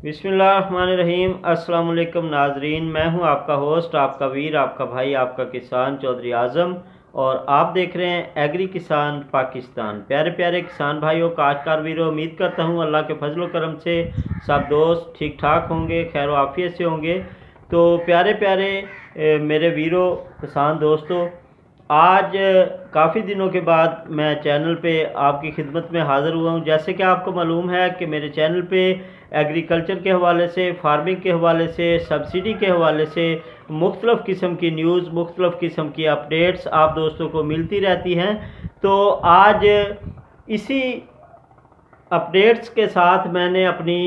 बिस्मिल्लाहिर्रहमानिर्रहीम। अस्सलाम वालेकुम नाजरीन, मैं हूं आपका होस्ट, आपका वीर, आपका भाई, आपका किसान चौधरी आज़म और आप देख रहे हैं एग्री किसान पाकिस्तान। प्यारे प्यारे किसान भाइयों, काश्तकार वीरों, उम्मीद करता हूं अल्लाह के फजल करम से सब दोस्त ठीक ठाक होंगे, खैर आफियत से होंगे। तो प्यारे प्यारे मेरे वीरों, किसान दोस्तों, आज काफ़ी दिनों के बाद मैं चैनल पे आपकी खिदमत में हाज़िर हुआ हूँ। जैसे कि आपको मालूम है कि मेरे चैनल पे एग्रीकल्चर के हवाले से, फार्मिंग के हवाले से, सब्सिडी के हवाले से मुख्तलिफ़ किस्म की न्यूज़, मुख्तलिफ़ किस्म की अपडेट्स आप दोस्तों को मिलती रहती हैं। तो आज इसी अपडेट्स के साथ मैंने अपनी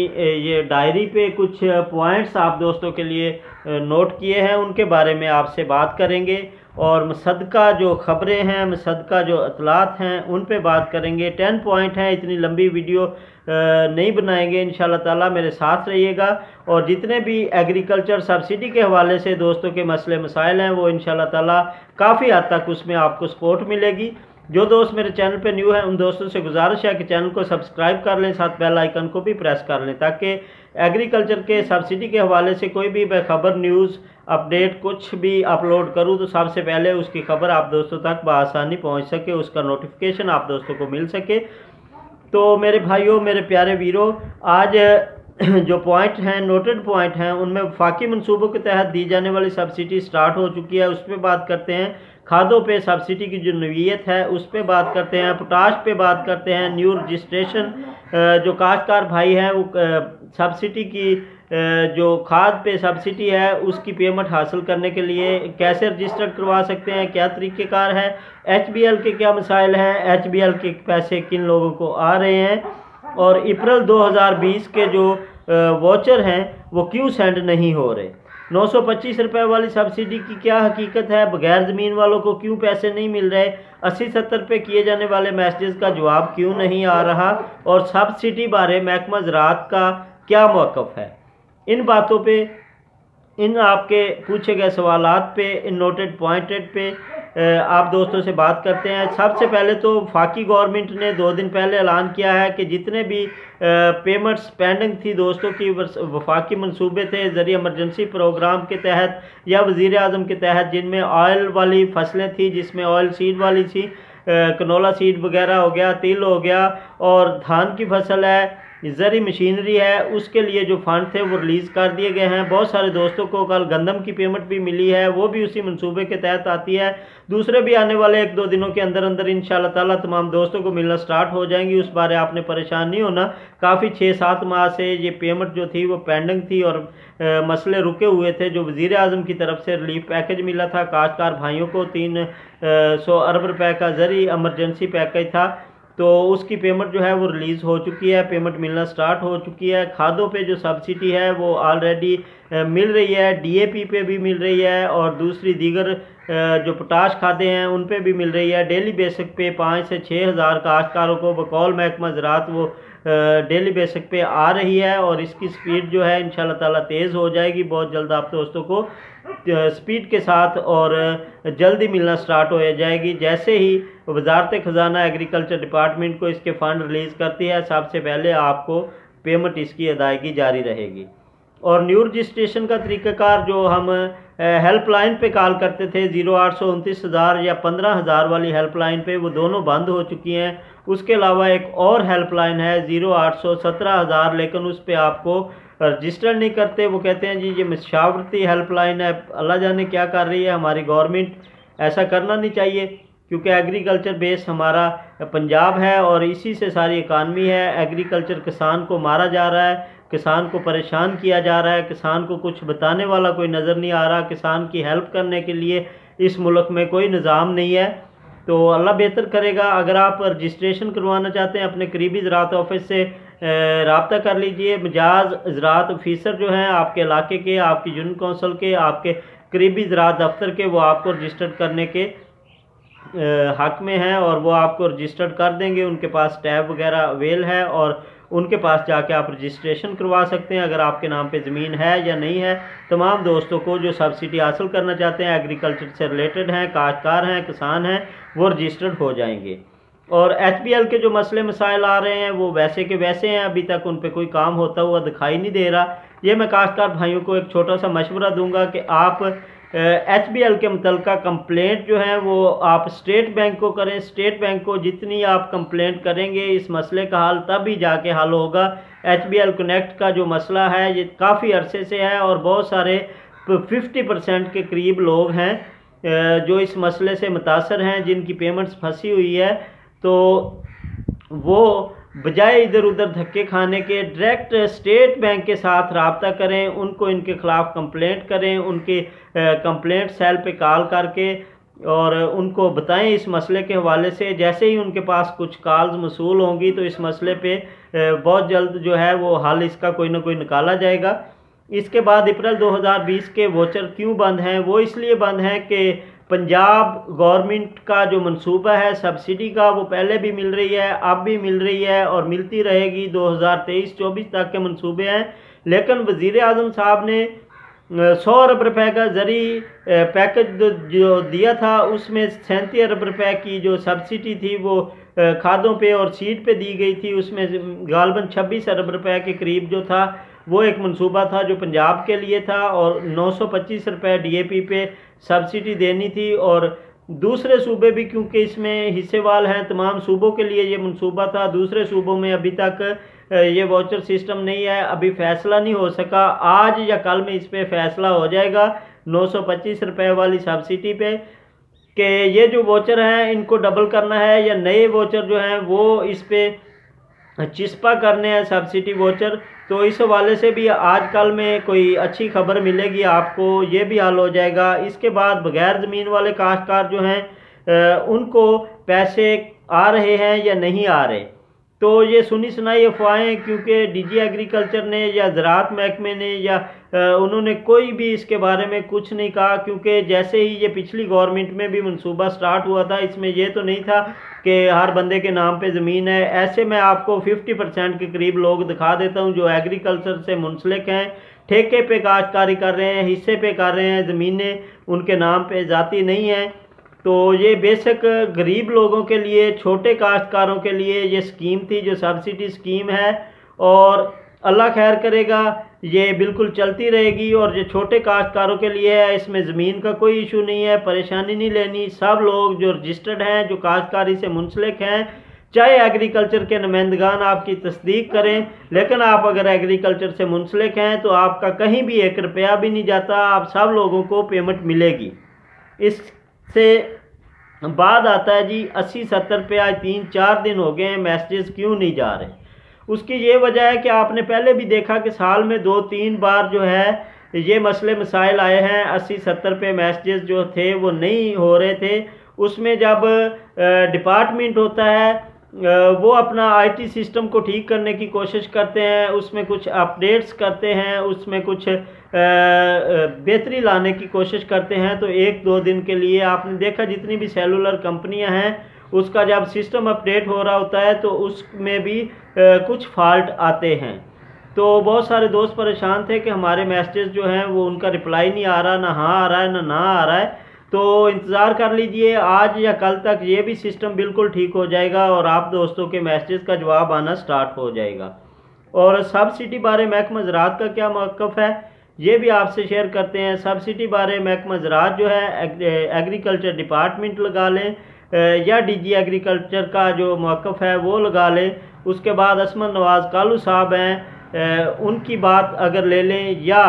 ये डायरी पे कुछ पॉइंट्स आप दोस्तों के लिए नोट किए हैं, उनके बारे में आपसे बात करेंगे और मुसद्दका जो ख़बरें हैं, मुसद्दका जो इतलात हैं, उन पे बात करेंगे। 10 पॉइंट हैं, इतनी लंबी वीडियो नहीं बनाएंगे। इंशाल्लाह ताला मेरे साथ रहिएगा और जितने भी एग्रीकल्चर सब्सिडी के हवाले से दोस्तों के मसले मसाइल हैं वो इंशाल्लाह ताला काफ़ी हद तक उसमें आपको सपोर्ट मिलेगी। जो दोस्त मेरे चैनल पे न्यू है उन दोस्तों से गुजारिश है कि चैनल को सब्सक्राइब कर लें, साथ बेल आइकन को भी प्रेस कर लें, ताकि एग्रीकल्चर के सब्सिडी के हवाले से कोई भी खबर, न्यूज़, अपडेट कुछ भी अपलोड करूं तो सबसे पहले उसकी खबर आप दोस्तों तक बआसानी पहुंच सके, उसका नोटिफिकेशन आप दोस्तों को मिल सके। तो मेरे भाइयों, मेरे प्यारे वीरों, आज जो पॉइंट हैं, नोटेड पॉइंट हैं, उनमें वफाकी मनसूबों के तहत दी जाने वाली सब्सिडी स्टार्ट हो चुकी है, उस पर बात करते हैं। खादों पे सब्सिडी की जो नवीयत है उस पर बात करते हैं। पोटाश पे बात करते हैं। न्यू रजिस्ट्रेशन जो काश्तकार भाई हैं वो सब्सिडी की जो खाद पे सब्सिडी है उसकी पेमेंट हासिल करने के लिए कैसे रजिस्टर करवा सकते हैं, क्या तरीक़ेकार है, HBL के क्या मसाइल हैं, HBL के पैसे किन लोगों को आ रहे हैं और अप्रैल 2020 के जो वाउचर हैं वो क्यों सेंड नहीं हो रहे। 925 रुपये वाली सब्सिडी की क्या हकीकत है, बगैर ज़मीन वालों को क्यों पैसे नहीं मिल रहे, 80-70 रुपये किए जाने वाले मैसेज का जवाब क्यों नहीं आ रहा और सब्सिडी बारे महकमा ज़राअत का क्या मौक़िफ़ है। इन बातों पे, इन आपके पूछे गए सवालात पे, इन नोटेड पॉइंटेड पे आप दोस्तों से बात करते हैं। सबसे पहले तो वफाकी गवर्नमेंट ने 2 दिन पहले ऐलान किया है कि जितने भी पेमेंट्स पेंडिंग थी दोस्तों की, वफाकी मंसूबे थे ज़रिए इमरजेंसी प्रोग्राम के तहत या वज़ीर आज़म के तहत, जिनमें ऑयल वाली फसलें थी, जिसमें ऑयल सीड वाली थी, कनोला सीड वगैरह हो गया, तिल हो गया और धान की फसल है, ज़री मशीनरी है, उसके लिए जो फ़ंड थे वो रिलीज़ कर दिए गए हैं। बहुत सारे दोस्तों को कल गंदम की पेमेंट भी मिली है, वो भी उसी मंसूबे के तहत आती है। दूसरे भी आने वाले 1-2 दिनों के अंदर अंदर इंशाल्लाह ताला तमाम दोस्तों को मिलना स्टार्ट हो जाएंगी। उस बारे आपने परेशान नहीं होना। काफ़ी 6-7 माह से ये पेमेंट जो थी वो पेंडिंग थी और मसले रुके हुए थे। जो वज़ीर आज़म की तरफ से रिलीफ पैकेज मिला था काश्तकार भाइयों को, 300 अरब रुपये का ज़री इमरजेंसी पैकेज था, तो उसकी पेमेंट जो है वो रिलीज़ हो चुकी है, पेमेंट मिलना स्टार्ट हो चुकी है। खादों पे जो सब्सिडी है वो ऑलरेडी मिल रही है, DAP पे भी मिल रही है और दूसरी दीगर जो पोटाश खादें हैं उन पे भी मिल रही है। डेली बेसिक पे 5 से 6 हज़ार काश्तकारों को बकौल महकमा ज़राअत वो डेली बेसिक पे आ रही है और इसकी स्पीड जो है इंशाल्लाह ताला तेज़ हो जाएगी बहुत जल्द। आप दोस्तों को स्पीड के साथ और जल्दी मिलना स्टार्ट हो जाएगी। जैसे ही वजारत ख़जाना एग्रीकल्चर डिपार्टमेंट को इसके फ़ंड रिलीज़ करती है, सबसे पहले आपको पेमेंट इसकी अदायगी जारी रहेगी। और न्यू रजिस्ट्रेशन का तरीक़ाकार जो हम हेल्पलाइन पे कॉल करते थे 0829,000 या 15,000 वाली हेल्पलाइन पे, वो दोनों बंद हो चुकी हैं। उसके अलावा एक और हेल्पलाइन है 0817,000, लेकिन उस पर आपको रजिस्टर नहीं करते। वो कहते हैं जी ये मशावरती हेल्पलाइन है, अल्लाह जाने क्या कर रही है हमारी गवर्नमेंट। ऐसा करना नहीं चाहिए क्योंकि एग्रीकल्चर बेस हमारा पंजाब है और इसी से सारी इकानमी है। एग्रीकल्चर किसान को मारा जा रहा है, किसान को परेशान किया जा रहा है, किसान को कुछ बताने वाला कोई नज़र नहीं आ रहा, किसान की हेल्प करने के लिए इस मुल्क में कोई निज़ाम नहीं है। तो अल्लाह बेहतर करेगा। अगर आप रजिस्ट्रेशन करवाना चाहते हैं अपने करीबी ज़राअत ऑफिस से रब्ता कर लीजिए। मिजाज ज़राअत ऑफिसर जो हैं आपके इलाके के, आपकी यूनियन कौंसिल के, आपके करीबी ज़राअत दफ्तर के, वो आपको रजिस्टर्ड करने के हक़ में हैं और वो आपको रजिस्टर्ड कर देंगे। उनके पास टैब वगैरह अवेल है और उनके पास जाके आप रजिस्ट्रेशन करवा सकते हैं अगर आपके नाम पे ज़मीन है या नहीं है। तमाम दोस्तों को जो सब्सिडी हासिल करना चाहते हैं, एग्रीकल्चर से रिलेटेड हैं, काश्तकार हैं, किसान हैं, वो रजिस्टर्ड हो जाएंगे। और HBL के जो मसले मसाइल आ रहे हैं वो वैसे के वैसे हैं, अभी तक उन पे कोई काम होता हुआ दिखाई नहीं दे रहा। ये मैं काश्तकार भाइयों को एक छोटा सा मशवरा दूंगा कि आप HBL के मुतल्लिका कंप्लेंट जो है वो आप स्टेट बैंक को करें। स्टेट बैंक को जितनी आप कंप्लेंट करेंगे इस मसले का हल तभी जाके हल होगा। HBL कनेक्ट का जो मसला है ये काफ़ी अरसे से है और बहुत सारे 50% के करीब लोग हैं जो इस मसले से मुतासर हैं, जिनकी पेमेंट्स फंसी हुई है। तो वो बजाय इधर उधर धक्के खाने के डायरेक्ट स्टेट बैंक के साथ रब्ता करें, उनको इनके ख़िलाफ़ कंप्लेंट करें, उनके कंप्लेंट सेल पे कॉल करके और उनको बताएं इस मसले के हवाले से। जैसे ही उनके पास कुछ कॉल्स मसूल होंगी तो इस मसले पे बहुत जल्द जो है वो हल इसका कोई ना कोई निकाला जाएगा। इसके बाद अप्रैल 2020 के वोचर क्यों बंद हैं? वो इसलिए बंद हैं कि पंजाब गवर्नमेंट का जो मंसूबा है सब्सिडी का वो पहले भी मिल रही है, अब भी मिल रही है और मिलती रहेगी। 2023-24 तक के मंसूबे हैं, लेकिन वज़ीर आज़म साहब ने 100 अरब रुपए का ज़री पैकेज जो दिया था उसमें 37 अरब रुपए की जो सब्सिडी थी वो खादों पे और सीड पे दी गई थी। उसमें गालबन 26 अरब रुपए के करीब जो था वो एक मंसूबा था जो पंजाब के लिए था और 925 रुपये DAP पे सब्सिडी देनी थी। और दूसरे सूबे भी क्योंकि इसमें हिस्सेवाल हैं, तमाम सूबों के लिए ये मंसूबा था। दूसरे सूबों में अभी तक ये वाउचर सिस्टम नहीं है, अभी फ़ैसला नहीं हो सका। आज या कल में इस पर फ़ैसला हो जाएगा 925 रुपये वाली सब्सिडी पे कि ये जो वाउचर हैं इनको डबल करना है या नए वाउचर जो हैं वो इस पर चिस्पा करने हैं सब्सिडी वाउचर। तो इस हवाले से भी आज कल में कोई अच्छी खबर मिलेगी आपको, ये भी हल हो जाएगा। इसके बाद बगैर ज़मीन वाले काश्तकार जो हैं उनको पैसे आ रहे हैं या नहीं आ रहे, तो ये सुनी सुनाई अफवाहें, क्योंकि DG एग्रीकल्चर ने या ज़राअत महकमे ने या उन्होंने कोई भी इसके बारे में कुछ नहीं कहा। क्योंकि जैसे ही ये पिछली गवर्नमेंट में भी मंसूबा स्टार्ट हुआ था, इसमें ये तो नहीं था कि हर बंदे के नाम पे ज़मीन है। ऐसे मैं आपको 50% के करीब लोग दिखा देता हूँ जो एग्रीकल्चर से मुंसलिक हैं, ठेके पे काश्तकारी कर रहे हैं, हिस्से पे कर रहे हैं, ज़मीनें उनके नाम पे ज़ाती नहीं हैं। तो ये बेसिक गरीब लोगों के लिए, छोटे काश्तकारों के लिए ये स्कीम थी जो सब्सिडी स्कीम है और अल्लाह खैर करेगा ये बिल्कुल चलती रहेगी। और जो छोटे काश्तकारों के लिए है इसमें ज़मीन का कोई इशू नहीं है, परेशानी नहीं लेनी। सब लोग जो रजिस्टर्ड हैं, जो काश्तकारी से मुंसलिक हैं, चाहे एग्रीकल्चर के नुमाइंदगान आपकी तस्दीक करें, लेकिन आप अगर एग्रीकल्चर से मुंसलिक हैं तो आपका कहीं भी 1 रुपया भी नहीं जाता, आप सब लोगों को पेमेंट मिलेगी। इससे बाद आता है जी 80-70 पे आज 3-4 दिन हो गए हैं मैसेजेस क्यों नहीं जा रहे। उसकी ये वजह है कि आपने पहले भी देखा कि साल में 2-3 बार जो है ये मसले मसाइल आए हैं। 80-70 पे मैसेजेस जो थे वो नहीं हो रहे थे। उसमें जब डिपार्टमेंट होता है वो अपना IT सिस्टम को ठीक करने की कोशिश करते हैं, उसमें कुछ अपडेट्स करते हैं, उसमें कुछ बेहतरी लाने की कोशिश करते हैं। तो 1-2 दिन के लिए आपने देखा जितनी भी सेलुलर कंपनियां हैं उसका जब सिस्टम अपडेट हो रहा होता है तो उसमें भी कुछ फॉल्ट आते हैं। तो बहुत सारे दोस्त परेशान थे कि हमारे मैसेजेस जो हैं वो उनका रिप्लाई नहीं आ रहा, ना हाँ आ रहा है ना आ रहा है। तो इंतज़ार कर लीजिए, आज या कल तक ये भी सिस्टम बिल्कुल ठीक हो जाएगा और आप दोस्तों के मैसेजेस का जवाब आना स्टार्ट हो जाएगा। और सब्सिडी बारे महकमा ज़राअत का क्या मौक़िफ़ है ये भी आपसे शेयर करते हैं। सब्सिडी बारे महकमा ज़राअत जो है एग्रीकल्चर डिपार्टमेंट लगा लें या DG एग्रीकल्चर का जो मौक़िफ़ है वो लगा लें। उसके बाद असमत नवाज़ कालू साहब हैं उनकी बात अगर ले लें या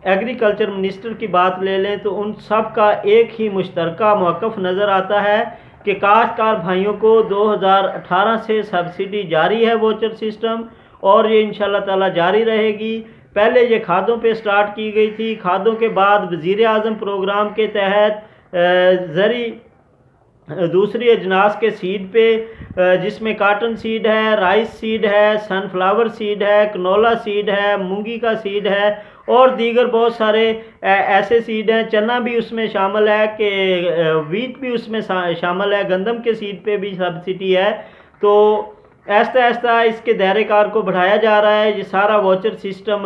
एग्रीकल्चर मिनिस्टर की बात ले लें तो उन सब का एक ही मुश्तरका मौक़िफ़ नज़र आता है कि काश्तकार भाइयों को 2018 से सब्सिडी जारी है वाउचर सिस्टम और ये इंशाल्लाह ताला जारी रहेगी। पहले ये खादों पे स्टार्ट की गई थी, खादों के बाद वज़ीर आज़म प्रोग्राम के तहत ज़री दूसरी अजनास के सीड पे जिसमें काटन सीड है, राइस सीड है, सनफ्लावर सीड है, कनोला सीड है, मूंगी का सीड है और दीगर बहुत सारे ऐसे सीड हैं। चना भी उसमें शामिल है कि वीट भी उसमें शामिल है, गंदम के सीड पे भी सब्सिडी है। तो ऐसा ऐसा इसके दायरे कार को बढ़ाया जा रहा है। ये सारा वाउचर सिस्टम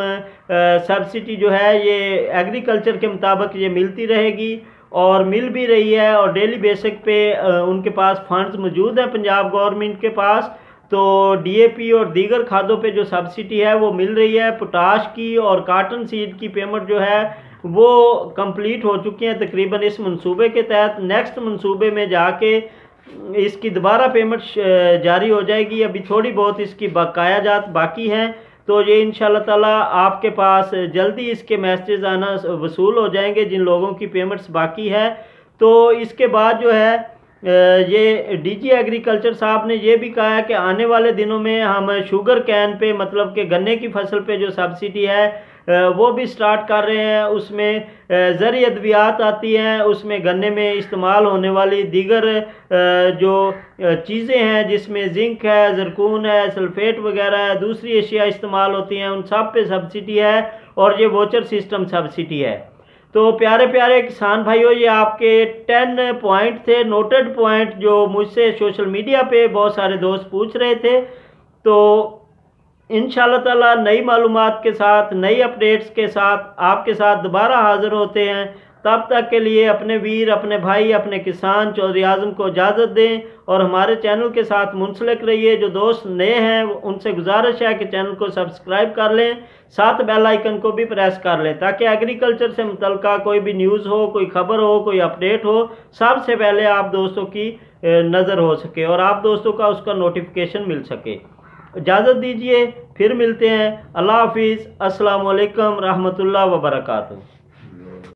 सब्सिडी जो है ये एग्रीकल्चर के मुताबिक ये मिलती रहेगी और मिल भी रही है और डेली बेसिक पे उनके पास फंड्स मौजूद हैं पंजाब गवर्नमेंट के पास। तो डीएपी और दीगर खादों पे जो सब्सिडी है वो मिल रही है। पोटाश की और काटन सीड की पेमेंट जो है वो कंप्लीट हो चुकी हैं तकरीबन इस मंसूबे के तहत। नेक्स्ट मंसूबे में जाके इसकी दोबारा पेमेंट जारी हो जाएगी। अभी थोड़ी बहुत इसकी बकायाजात बाकी हैं, तो ये इंशाल्लाह ताला आपके पास जल्दी इसके मैसेज आना वसूल हो जाएंगे जिन लोगों की पेमेंट्स बाकी है। तो इसके बाद जो है ये डीजी एग्रीकल्चर साहब ने ये भी कहा है कि आने वाले दिनों में हम शुगर कैन पे मतलब कि गन्ने की फसल पे जो सब्सिडी है वो भी स्टार्ट कर रहे हैं। उसमें ज़रूरी अद्वियात आती हैं, उसमें गन्ने में इस्तेमाल होने वाली दीगर जो चीज़ें हैं जिसमें जिंक है, ज़रकून है, सल्फेट वगैरह है, दूसरी अशिया इस्तेमाल होती हैं, उन सब पे सब्सिडी है और ये वोचर सिस्टम सब्सिडी है। तो प्यारे प्यारे किसान भाइयों, ये आपके 10 पॉइंट थे, नोटेड पॉइंट, जो मुझसे सोशल मीडिया पे बहुत सारे दोस्त पूछ रहे थे। तो इंशाल्लाह ताला नई मालूमात के साथ, नई अपडेट्स के साथ आपके साथ दोबारा हाज़िर होते हैं। तब तक के लिए अपने वीर, अपने भाई, अपने किसान चौधरी आज़म को इजाज़त दें और हमारे चैनल के साथ मुंसलिक रहिए। जो दोस्त नए हैं उनसे गुजारिश है कि चैनल को सब्सक्राइब कर लें, साथ बेल आइकन को भी प्रेस कर लें ताकि एग्रीकल्चर से मुतल्लिका कोई भी न्यूज़ हो, कोई खबर हो, कोई अपडेट हो, सबसे पहले आप दोस्तों की नज़र हो सके और आप दोस्तों का उसका नोटिफिकेशन मिल सके। इजाज़त दीजिए, फिर मिलते हैं। अल्लाह हाफिज़। अस्सलाम वालेकुम रहमतुल्लाह व बरकातुहू।